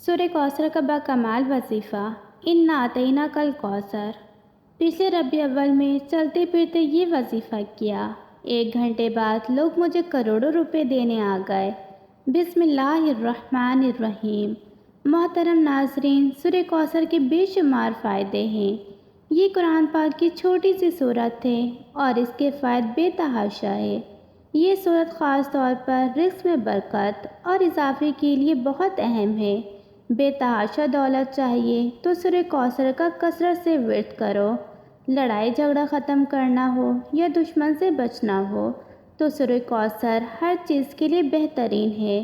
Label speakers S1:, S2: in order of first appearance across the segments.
S1: سورہ کوثر کا باکمال وظیفہ انا اعطیناک کل کوثر۔ پچھلے ربیع اول میں چلتے پھرتے یہ وظیفہ کیا، 1 گھنٹے بعد لوگ مجھے کروڑوں روپے دینے آ گئے۔ بسم اللہ الرحمن الرحیم۔ محترم ناظرین، سورہ کوثر کے بے شمار فائدے ہیں۔ یہ قرآن پاک کی چھوٹی سی سورت ہے اور اس کے فوائد بے تحاشا ہے۔ یہ سورت خاص طور پر رزق میں برکت اور اضافے کے لیے بہت اہم ہے۔ بے تحاشا دولت چاہیے تو سورہ کوثر کا کثرت سے ورد کرو۔ لڑائی جھگڑا ختم کرنا ہو یا دشمن سے بچنا ہو تو سورہ کوثر ہر چیز کے لیے بہترین ہے۔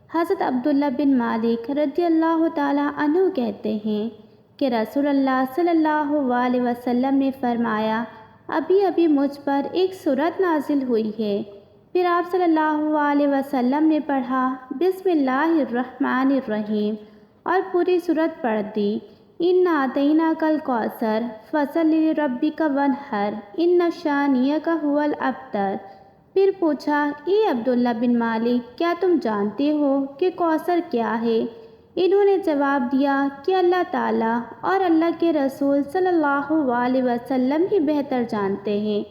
S1: حضرت عبداللہ بن مالک رضی اللہ تعالیٰ عنہ کہتے ہیں کہ رسول اللہ صلی اللہ علیہ وسلم نے فرمایا، ابھی ابھی مجھ پر ایک سورت نازل ہوئی ہے۔ پھر آپ صلی اللہ علیہ وسلم نے پڑھا بسم اللہ الرحمن الرحیم اور پوری سورت پڑھ دی۔ انا اعطیناک الکوثر فصل لربک وانحر ان شانئک ھو الابتر۔ پھر پوچھا، اے عبداللہ بن مالک، کیا تم جانتے ہو کہ کوثر کیا ہے؟ انہوں نے جواب دیا کہ اللہ تعالیٰ اور اللہ کے رسول صلی اللہ علیہ وسلم ہی بہتر جانتے ہیں۔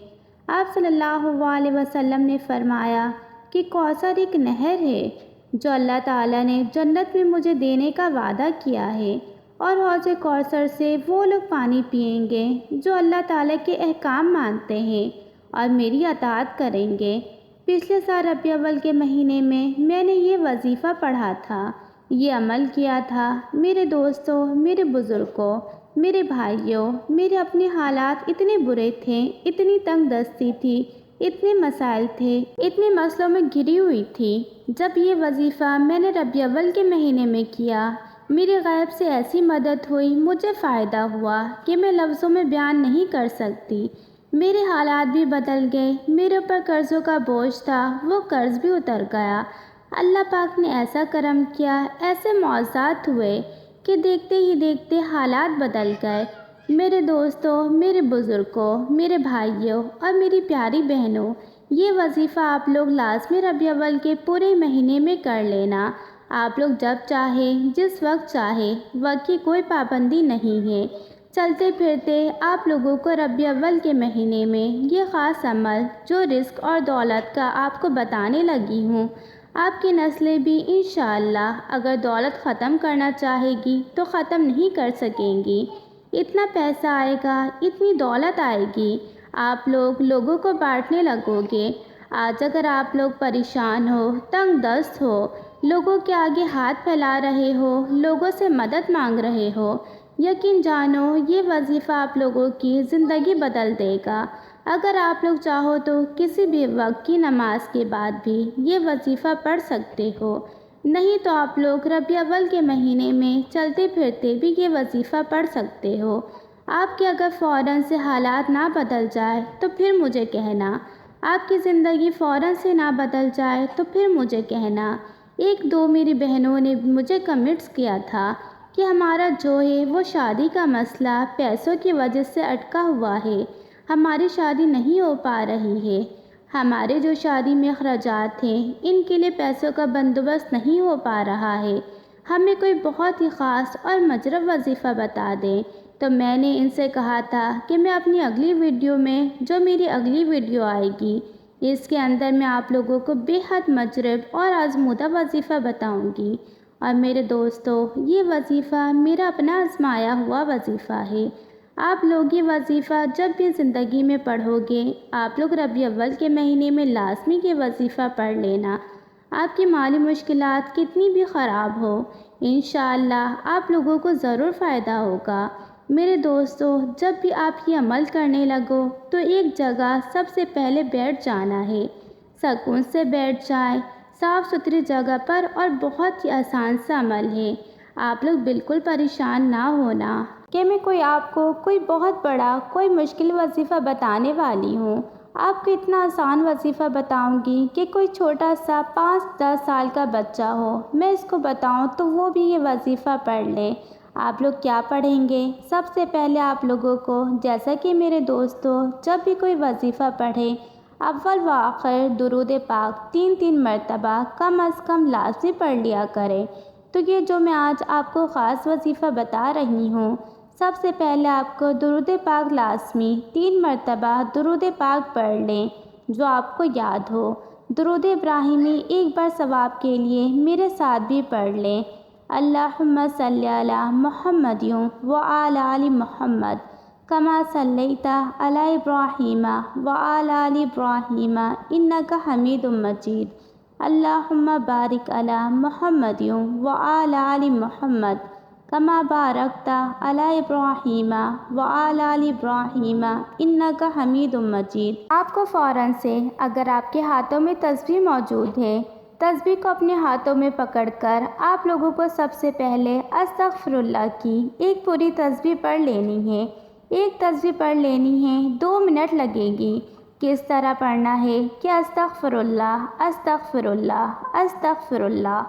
S1: آپ صلی اللہ علیہ وسلم نے فرمایا کہ کوثر ایک نہر ہے جو اللہ تعالیٰ نے جنت میں مجھے دینے کا وعدہ کیا ہے، اور حوض کوثر سے وہ لوگ پانی پئیں گے جو اللہ تعالیٰ کے احکام مانتے ہیں اور میری اطاعت کریں گے۔ پچھلے سال ربیع اول کے مہینے میں نے یہ وظیفہ پڑھا تھا، یہ عمل کیا تھا۔ میرے دوستوں، میرے بزرگوں، میرے بھائیوں، میرے اپنے حالات اتنے برے تھے، اتنی تنگ دستی تھی، اتنے مسائل تھے، اتنے مسئلوں میں گھری ہوئی تھی۔ جب یہ وظیفہ میں نے ربیع اول کے مہینے میں کیا، میرے غیب سے ایسی مدد ہوئی، مجھے فائدہ ہوا کہ میں لفظوں میں بیان نہیں کر سکتی۔ میرے حالات بھی بدل گئے، میرے اوپر قرضوں کا بوجھ تھا، وہ قرض بھی اتر گیا۔ اللہ پاک نے ایسا کرم کیا، ایسے معجزات ہوئے کہ دیکھتے ہی دیکھتے حالات بدل گئے۔ میرے دوستوں، میرے بزرگوں، میرے بھائیوں اور میری پیاری بہنوں، یہ وظیفہ آپ لوگ لازمی ربیع اول کے پورے مہینے میں کر لینا۔ آپ لوگ جب چاہیں، جس وقت چاہیں، وقت کی کوئی پابندی نہیں ہے۔ چلتے پھرتے آپ لوگوں کو ربیع اول کے مہینے میں یہ خاص عمل جو رزق اور دولت کا آپ کو بتانے لگی ہوں، آپ کی نسلیں بھی انشاءاللہ اگر دولت ختم کرنا چاہے گی تو ختم نہیں کر سکیں گی۔ اتنا پیسہ آئے گا، اتنی دولت آئے گی، آپ لوگ لوگوں کو بانٹنے لگو گے۔ آج اگر آپ لوگ پریشان ہو، تنگ دست ہو، لوگوں کے آگے ہاتھ پھیلا رہے ہو، لوگوں سے مدد مانگ رہے ہو، یقین جانو یہ وظیفہ آپ لوگوں کی زندگی بدل دے گا۔ اگر آپ لوگ چاہو تو کسی بھی وقت کی نماز کے بعد بھی یہ وظیفہ پڑھ سکتے ہو، نہیں تو آپ لوگ ربیع اول کے مہینے میں چلتے پھرتے بھی یہ وظیفہ پڑھ سکتے ہو۔ آپ کے اگر فوراً سے حالات نہ بدل جائے تو پھر مجھے کہنا، آپ کی زندگی فوراً سے نہ بدل جائے تو پھر مجھے کہنا۔ 1-2 میری بہنوں نے مجھے کمنٹس کیا تھا کہ ہمارا جو ہے وہ شادی کا مسئلہ پیسوں کی وجہ سے اٹکا ہوا ہے، ہماری شادی نہیں ہو پا رہی ہے، ہمارے جو شادی میں اخراجات ہیں ان کے لیے پیسوں کا بندوبست نہیں ہو پا رہا ہے، ہمیں کوئی بہت ہی خاص اور مجرب وظیفہ بتا دیں۔ تو میں نے ان سے کہا تھا کہ میں اپنی اگلی ویڈیو میں، جو میری اگلی ویڈیو آئے گی، اس کے اندر میں آپ لوگوں کو بے حد مجرب اور آزمودہ وظیفہ بتاؤں گی۔ اور میرے دوستو، یہ وظیفہ میرا اپنا آزمایا ہوا وظیفہ ہے۔ آپ لوگ یہ وظیفہ جب بھی زندگی میں پڑھو گے، آپ لوگ ربیع اول کے مہینے میں لازمی یہ وظیفہ پڑھ لینا۔ آپ کی مالی مشکلات کتنی بھی خراب ہو، انشاءاللہ آپ لوگوں کو ضرور فائدہ ہوگا۔ میرے دوستو، جب بھی آپ یہ عمل کرنے لگو تو ایک جگہ سب سے پہلے بیٹھ جانا ہے، سکون سے بیٹھ جائیں، صاف ستھری جگہ پر، اور بہت ہی آسان سا عمل ہے۔ آپ لوگ بالکل پریشان نہ ہونا کہ میں آپ کو کوئی بہت بڑا، کوئی مشکل وظیفہ بتانے والی ہوں۔ آپ کو اتنا آسان وظیفہ بتاؤں گی کہ کوئی چھوٹا سا 5-10 سال کا بچہ ہو، میں اس کو بتاؤں تو وہ بھی یہ وظیفہ پڑھ لے۔ آپ لوگ کیا پڑھیں گے؟ سب سے پہلے آپ لوگوں کو، جیسا کہ میرے دوستو، جب بھی کوئی وظیفہ پڑھیں، اول و آخر درود پاک 3 مرتبہ کم از کم لازمی پڑھ لیا کریں۔ تو یہ جو میں آج آپ کو خاص وظیفہ بتا رہی ہوں، سب سے پہلے آپ کو درود پاک لازمی 3 مرتبہ درود پاک پڑھ لیں جو آپ کو یاد ہو۔ درود ابراہیمی ایک بار ثواب کے لیے میرے ساتھ بھی پڑھ لیں۔ اللہم صلی علی محمد وعلی آل محمد کما صلیت علی ابراہیم وعلی آل ابراہیم انک حمید مجید۔ اللہم بارک علی محمد وعلی آل محمد کما بارکت علی ابراہیم وعلی آل ابراہیم انک حمید مجید۔ آپ کو فوراً سے اگر آپ کے ہاتھوں میں تسبیح موجود ہے، تسبیح کو اپنے ہاتھوں میں پکڑ کر آپ لوگوں کو سب سے پہلے استغفر اللہ کی ایک پوری تسبیح پڑھ لینی ہے۔ ایک تسبیح پڑھ لینی ہے، 2 منٹ لگے گی۔ کس طرح پڑھنا ہے کہ استغفر اللہ استغفر اللہ استغفر اللہ،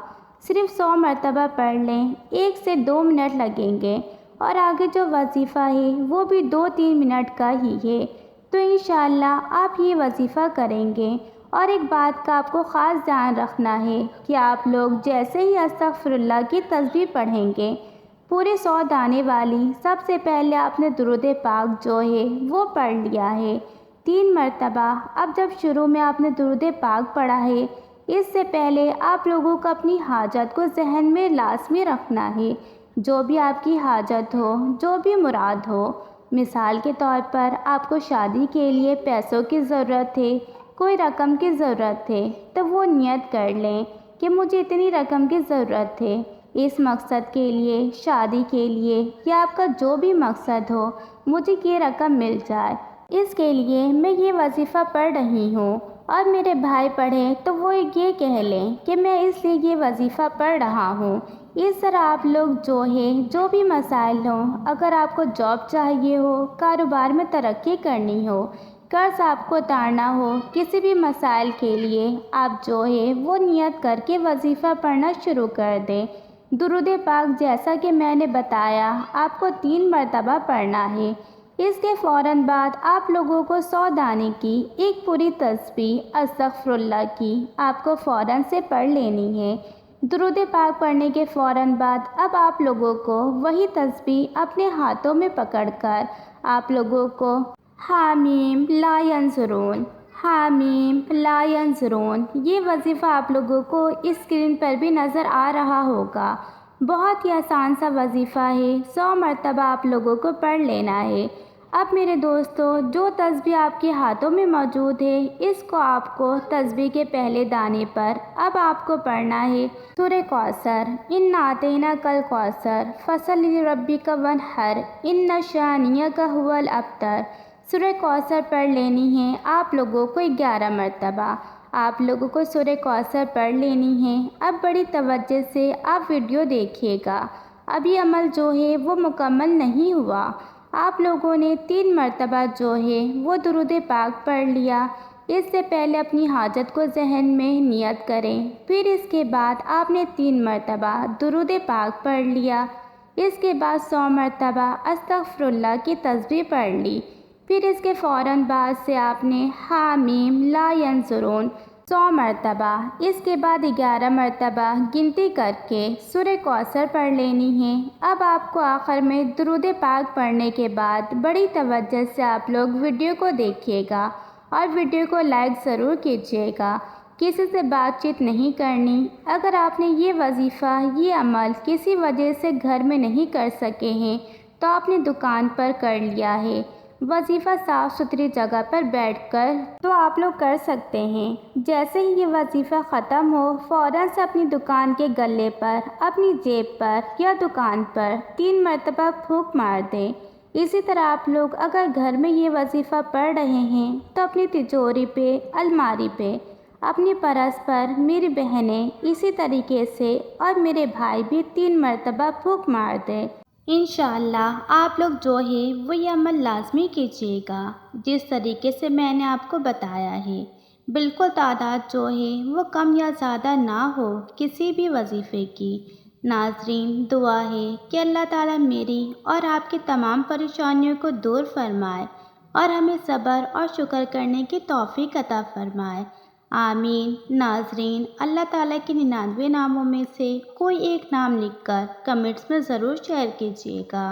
S1: صرف 100 مرتبہ پڑھ لیں، 1 سے 2 منٹ لگیں گے، اور آگے جو وظیفہ ہے وہ بھی 2-3 منٹ کا ہی ہے۔ تو انشاءاللہ آپ یہ وظیفہ کریں گے۔ اور ایک بات کا آپ کو خاص دھیان رکھنا ہے کہ آپ لوگ جیسے ہی استغفر اللہ کی تسبیح پڑھیں گے، پورے 100 دانے والی سب سے پہلے آپ نے درود پاک جو ہے وہ پڑھ لیا ہے 3 مرتبہ۔ اب جب شروع میں آپ نے درود پاک پڑھا ہے، اس سے پہلے آپ لوگوں کو اپنی حاجت کو ذہن میں لازمی رکھنا ہے۔ جو بھی آپ کی حاجت ہو، جو بھی مراد ہو، مثال کے طور پر آپ کو شادی کے لیے پیسوں کی ضرورت ہے، کوئی رقم کی ضرورت ہے، تو وہ نیت کر لیں کہ مجھے اتنی رقم کی ضرورت ہے اس مقصد کے لیے، شادی کے لیے، یا آپ کا جو بھی مقصد ہو، مجھے یہ رقم مل جائے، اس کے لیے میں یہ وظیفہ پڑھ رہی ہوں۔ اور میرے بھائی پڑھیں تو وہ یہ کہہ لیں کہ میں اس لیے یہ وظیفہ پڑھ رہا ہوں۔ اس طرح آپ لوگ جو ہے جو بھی مسائل ہوں، اگر آپ کو جاب چاہیے ہو، کاروبار میں ترقی کرنی ہو، قرض آپ کو اتارنا ہو، کسی بھی مسائل کے لیے آپ جو ہے وہ نیت کر کے وظیفہ پڑھنا شروع کر دیں۔ درود پاک جیسا کہ میں نے بتایا آپ کو 3 مرتبہ پڑھنا ہے۔ اس کے فوراً بعد آپ لوگوں کو 100 دانے کی ایک پوری تسبیح استغفر اللہ کی آپ کو فوراً سے پڑھ لینی ہے۔ درود پاک پڑھنے کے فوراً بعد اب آپ لوگوں کو وہی تسبیح اپنے ہاتھوں میں پکڑ کر آپ لوگوں کو حامیم لا ینظرون، حامیم لا ینظرون، یہ وظیفہ آپ لوگوں کو اسکرین پر بھی نظر آ رہا ہوگا۔ بہت ہی آسان سا وظیفہ ہے، 100 مرتبہ آپ لوگوں کو پڑھ لینا ہے۔ اب میرے دوستو، جو تسبیح آپ کے ہاتھوں میں موجود ہے، اس کو آپ کو تسبیح کے پہلے دانے پر اب آپ کو پڑھنا ہے سورہ کوثر، انا اعطیناک الکوثر فصلی لربک وانحر ان شانئک ھو الابتر۔ سورہ کوثر پڑھ لینی ہے آپ لوگوں کو 11 مرتبہ۔ آپ لوگوں کو سورہ کوثر پڑھ لینی ہے۔ اب بڑی توجہ سے آپ ویڈیو دیکھیے گا، اب یہ عمل جو ہے وہ مکمل نہیں ہوا۔ آپ لوگوں نے 3 مرتبہ جو ہے وہ درود پاک پڑھ لیا۔ اس سے پہلے اپنی حاجت کو ذہن میں نیت کریں، پھر اس کے بعد آپ نے 3 مرتبہ درود پاک پڑھ لیا۔ اس کے بعد 100 مرتبہ استغفر اللہ کی تسبیح پڑھ لی۔ پھر اس کے فوراً بعد سے آپ نے حامیم لا ینظرون 100 مرتبہ، اس کے بعد 11 مرتبہ گنتی کر کے سورہ کوثر پڑھ لینی ہے۔ اب آپ کو آخر میں درود پاک پڑھنے کے بعد بڑی توجہ سے آپ لوگ ویڈیو کو دیکھیے گا اور ویڈیو کو لائک ضرور کیجیے گا۔ کسی سے بات چیت نہیں کرنی۔ اگر آپ نے یہ وظیفہ، یہ عمل کسی وجہ سے گھر میں نہیں کر سکے ہیں تو آپ نے دکان پر کر لیا ہے، وظیفہ صاف ستھری جگہ پر بیٹھ کر تو آپ لوگ کر سکتے ہیں۔ جیسے ہی یہ وظیفہ ختم ہو، فوراً سے اپنی دکان کے گلے پر، اپنی جیب پر یا دکان پر 3 مرتبہ پھونک مار دیں۔ اسی طرح آپ لوگ اگر گھر میں یہ وظیفہ پڑھ رہے ہیں تو اپنی تجوری پہ، الماری پہ، اپنی پرس پر، میری بہنیں اسی طریقے سے اور میرے بھائی بھی 3 مرتبہ پھونک مار دیں۔ انشاءاللہ آپ لوگ جو ہے وہ یہ عمل لازمی کیجیے گا جس طریقے سے میں نے آپ کو بتایا ہے۔ بالکل تعداد جو ہے وہ کم یا زیادہ نہ ہو کسی بھی وظیفے کی۔ ناظرین، دعا ہے کہ اللہ تعالیٰ میری اور آپ کی تمام پریشانیوں کو دور فرمائے اور ہمیں صبر اور شکر کرنے کی توفیق عطا فرمائے۔ آمین۔ ناظرین، اللہ تعالیٰ کے 99 ناموں میں سے کوئی ایک نام لکھ کر کمنٹس میں ضرور شیئر کیجیے گا۔